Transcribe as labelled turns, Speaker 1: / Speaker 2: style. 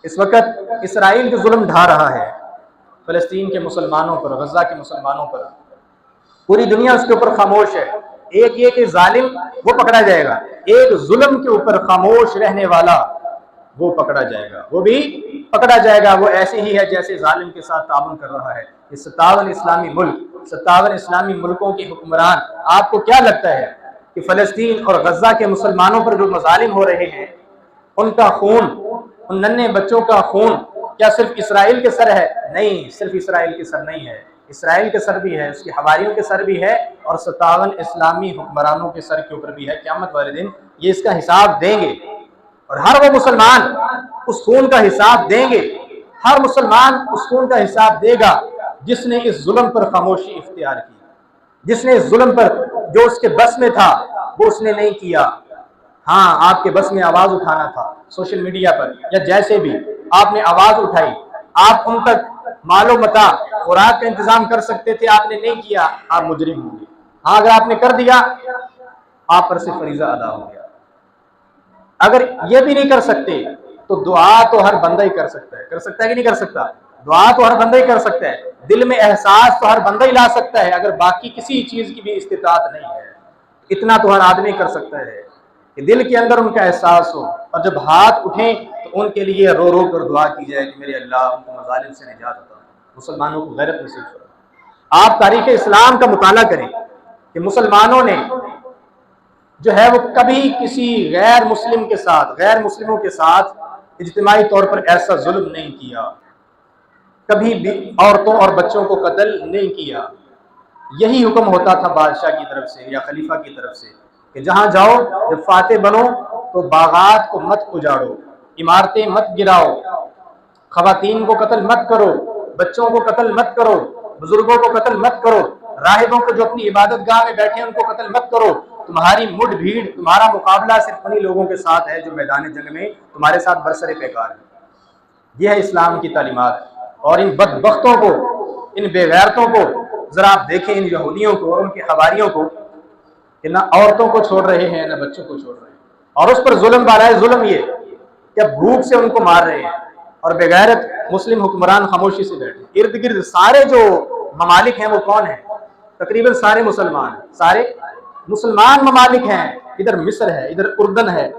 Speaker 1: اس وقت اسرائیل جو ظلم ڈھا رہا ہے فلسطین کے مسلمانوں پر، غزہ کے مسلمانوں پر، پوری دنیا اس کے اوپر خاموش ہے۔ ایک یہ کہ ظالم وہ پکڑا جائے گا، ایک ظلم کے اوپر خاموش رہنے والا وہ پکڑا جائے گا، وہ بھی پکڑا جائے گا۔ وہ ایسے ہی ہے جیسے ظالم کے ساتھ تعاون کر رہا ہے۔ یہ 57 اسلامی ملک، 57 اسلامی ملکوں کے حکمران، آپ کو کیا لگتا ہے کہ فلسطین اور غزہ کے مسلمانوں پر جو مظالم ہو رہے ہیں، ان کا خون، ان ننھے بچوں کا خون کیا صرف اسرائیل کے سر ہے؟ نہیں، صرف اسرائیل کے سر نہیں ہے، اسرائیل کے سر بھی ہے، اس کے حواریوں کے سر بھی ہے، اور 57 اسلامی حکمرانوں کے سر کے اوپر بھی ہے۔ قیامت والے دن یہ اس کا حساب دیں گے، اور ہر وہ مسلمان اس خون کا حساب دیں گے۔ ہر مسلمان اس خون کا حساب دے گا جس نے اس ظلم پر خاموشی اختیار کی، جس نے اس ظلم پر جو اس کے بس میں تھا وہ اس نے نہیں کیا۔ ہاں، آپ کے بس میں آواز اٹھانا تھا سوشل میڈیا پر یا جیسے بھی آپ نے آواز اٹھائی، آپ ان تک مال و متاع، خوراک کا انتظام کر سکتے تھے، آپ نے نہیں کیا، آپ مجرم ہوں گے۔ ہاں، اگر آپ نے کر دیا، آپ پر سے فریضہ ادا ہو گیا۔ اگر یہ بھی نہیں کر سکتے تو دعا تو ہر بندہ ہی کر سکتا ہے کہ نہیں کر سکتا؟ دعا تو ہر بندہ ہی کر سکتا ہے، دل میں احساس تو ہر بندہ ہی لا سکتا ہے، اگر باقی کسی چیز کی بھی استطاعت نہیں ہے، اتنا تو ہر آدمی کر سکتا ہے کہ دل کے اندر ان کا احساس ہو، اور جب ہاتھ اٹھیں تو ان کے لیے رو رو کر دعا کی جائے کہ میرے اللہ ان کو مظالم سے نجات عطا، مسلمانوں کو غیرت نصیب کرو۔ آپ تاریخ اسلام کا مطالعہ کریں کہ مسلمانوں نے جو ہے وہ کبھی کسی غیر مسلم کے ساتھ، غیر مسلموں کے ساتھ اجتماعی طور پر ایسا ظلم نہیں کیا، کبھی بھی عورتوں اور بچوں کو قتل نہیں کیا۔ یہی حکم ہوتا تھا بادشاہ کی طرف سے یا خلیفہ کی طرف سے کہ جہاں جاؤ جب فاتح بنو تو باغات کو مت اجاڑو، عمارتیں مت گراؤ، خواتین کو قتل مت کرو، بچوں کو قتل مت کرو، بزرگوں کو قتل مت کرو، راہبوں کو جو اپنی عبادت گاہ میں بیٹھے ہیں ان کو قتل مت کرو۔ تمہاری مڈ بھیڑ، تمہارا مقابلہ صرف انہی لوگوں کے ساتھ ہے جو میدان جنگ میں تمہارے ساتھ برسر پیکار ہے۔ یہ ہے اسلام کی تعلیمات۔ اور ان بدبختوں کو، ان بے غیرتوں کو ذرا آپ دیکھیں، ان یہودیوں کو اور ان کے حواریوں کو، کہ نہ عورتوں کو چھوڑ رہے ہیں نہ بچوں کو چھوڑ رہے ہیں، اور اس پر ظلم بارہ ہے۔ ظلم یہ کہ بھوک سے ان کو مار رہے ہیں، اور بے غیرت مسلم حکمران خاموشی سے بیٹھے۔ ارد گرد سارے جو ممالک ہیں وہ کون ہیں؟ تقریباً سارے مسلمان ہیں، سارے مسلمان ممالک ہیں۔ ادھر مصر ہے، ادھر اردن ہے،